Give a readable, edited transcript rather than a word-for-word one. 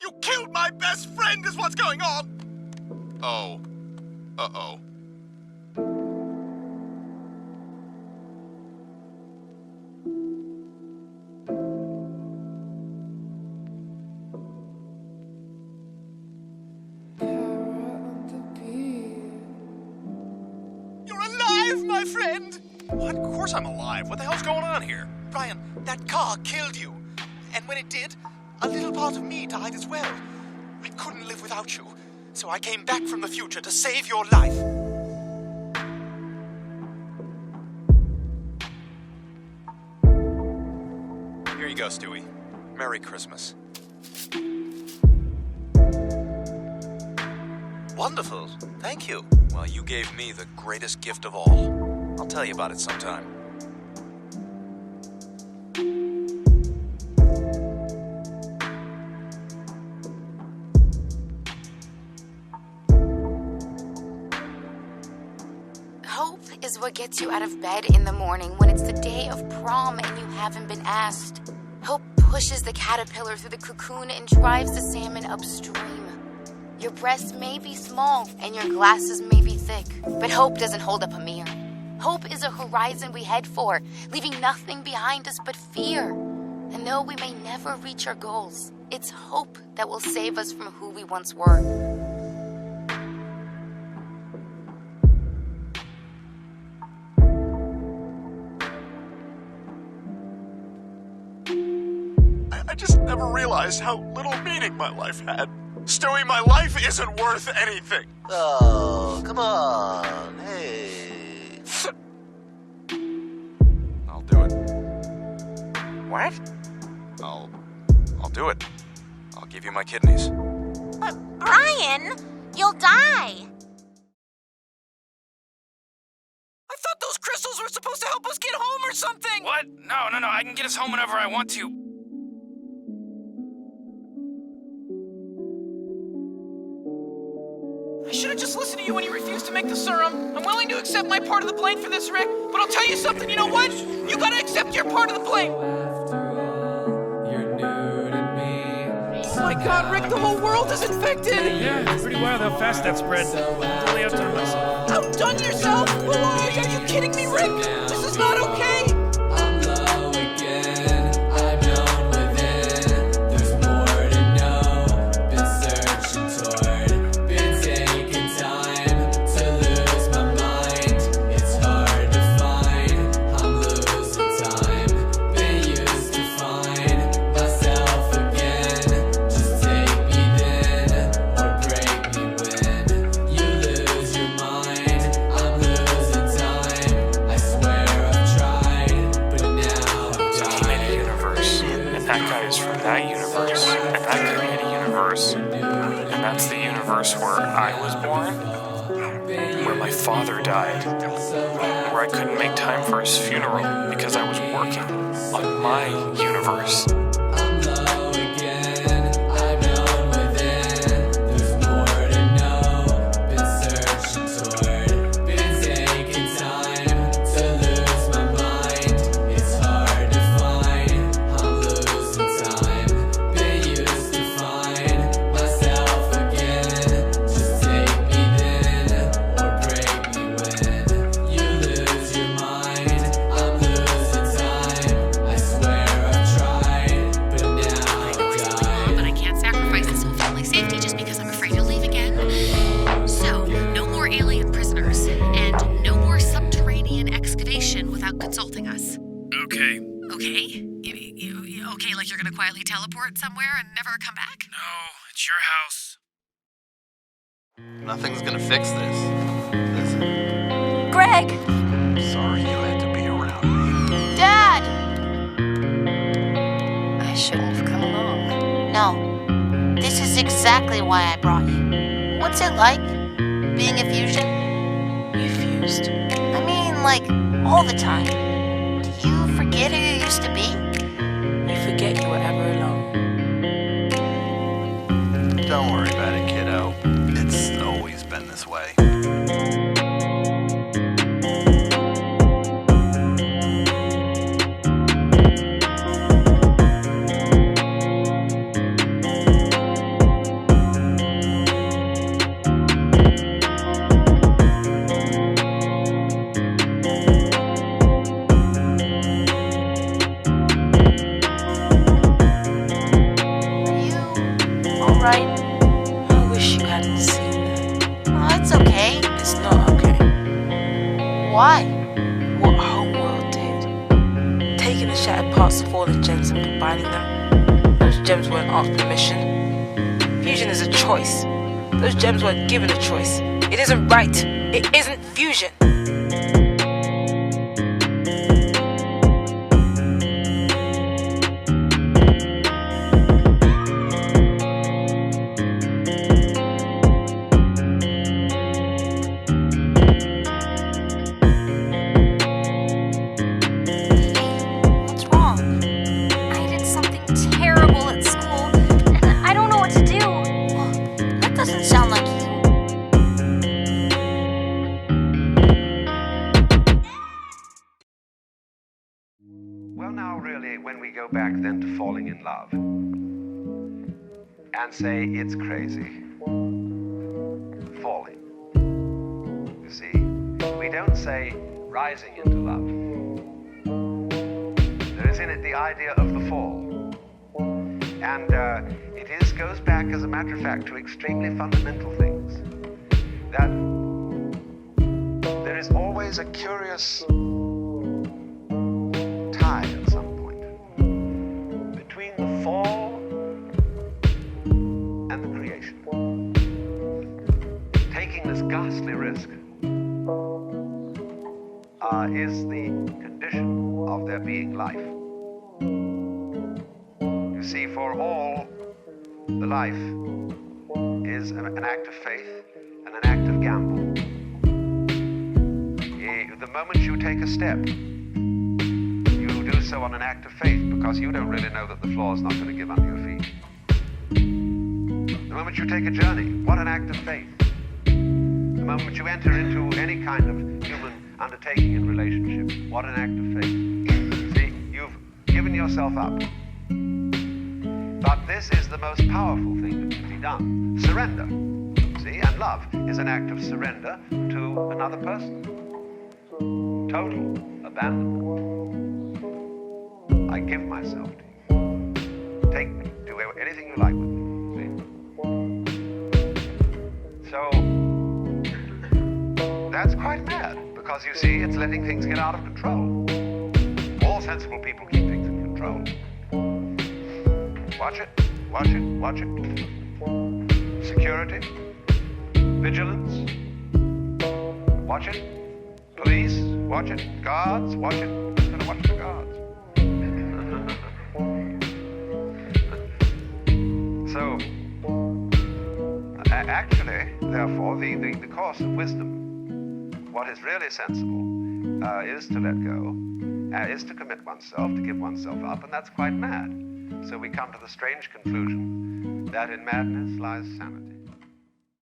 You killed my best friend is what's going on! Oh. Uh-oh. You're alive, my friend! What? Of course I'm alive. What the hell's going on here? Brian, that car killed you. And when it did, a little part of me died as well. I couldn't live without you, so I came back from the future to save your life. Here you go, Stewie. Merry Christmas. Wonderful. Thank you. Well, you gave me the greatest gift of all. I'll tell you about it sometime. Hope is what gets you out of bed in the morning when it's the day of prom and you haven't been asked. Hope pushes the caterpillar through the cocoon and drives the salmon upstream. Your breasts may be small and your glasses may be thick, but hope doesn't hold up a mirror. Hope is a horizon we head for, leaving nothing behind us but fear. And though we may never reach our goals, it's hope that will save us from who we once were. I just never realized how little meaning my life had. Stewie, my life isn't worth anything. Oh, come on. Hey. I'll do it. What? I'll do it. I'll give you my kidneys. But, Brian, you'll die. I thought those crystals were supposed to help us get home or something! What? No, I can get us home whenever I want to. I should have just listened to you when you refused to make the serum. I'm willing to accept my part of the blame for this, Rick, but I'll tell you something, you know what? You gotta accept your part of the blame! Oh my god, Rick, the whole world is infected! Yeah, it's pretty wild how fast that spread. I'm totally outdone myself. Outdone yourself? Why? Are you kidding me, Rick? This is not okay! I'm low again, I've known within. There's more to know, been searching toward, been taking time to lose my mind. It's hard to find, I'm losing time, been used to find myself again. Just take me then, or break me when you lose your mind. I'm losing time, I swear I've tried, but now So he made a universe, and that guy is from that universe, and that guy made a universe, and that's the universe where I was born, where my father died, where I couldn't make time for his funeral because I was working on my universe. I'm low again, I've known within. There's more to know, been searching toward, been taking time to lose my mind. It's hard to find, I'm losing time, been used to find myself again. Just take me then, or break me when you lose your mind. I'm losing time, I swear I've tried, but now I've But I can't sacrifice this whole family safety just because I'm afraid you'll leave again. So, no more alien prisoners, and no more subterranean excavation without consulting us. Okay. Okay? Okay, like you're gonna quietly teleport somewhere and never come back? No, it's your house. Nothing's gonna fix this. Is it? Greg! Sorry you had to be around me. Dad! I shouldn't have come along. No, this is exactly why I brought you. What's it like, being a fusion? You fused. I mean, like, all the time. Do you forget who you used to be? You forget you were ever alone. Don't worry about it, kiddo. It's always been this way. right? I wish you hadn't seen that. Oh, it's okay. It's not okay. Why? What Homeworld did. Taking the shattered parts of fallen gems and combining them. Those gems weren't asked permission. Fusion is a choice. Those gems weren't given a choice. It isn't right. It isn't fusion. Back then to falling in love and say it's crazy. Falling. You see, we don't say rising into love. There is in it the idea of the fall. And it goes back, as a matter of fact, to extremely fundamental things. That there is always a curious tie at some fall and the creation. Taking this ghastly risk is the condition of there being life. You see, for all, the life is an act of faith and an act of gamble. The moment you take a step, do so on an act of faith, because you don't really know that the floor is not going to give under your feet. The moment you take a journey, what an act of faith. The moment you enter into any kind of human undertaking in relationship, what an act of faith. See, you've given yourself up. But this is the most powerful thing that can be done. Surrender. See, and love is an act of surrender to another person. Total abandonment. I give myself to you. Take me. Do anything you like with me. See? So, that's quite mad. Because you see, it's letting things get out of control. All sensible people keep things in control. Watch it. Watch it. Watch it. Security. Vigilance. Watch it. Police. Watch it. Guards. Watch it. Who's going to watch the guards? So, actually, therefore, the course of wisdom, what is really sensible, is to let go, is to commit oneself, to give oneself up, and that's quite mad. So we come to the strange conclusion that in madness lies sanity.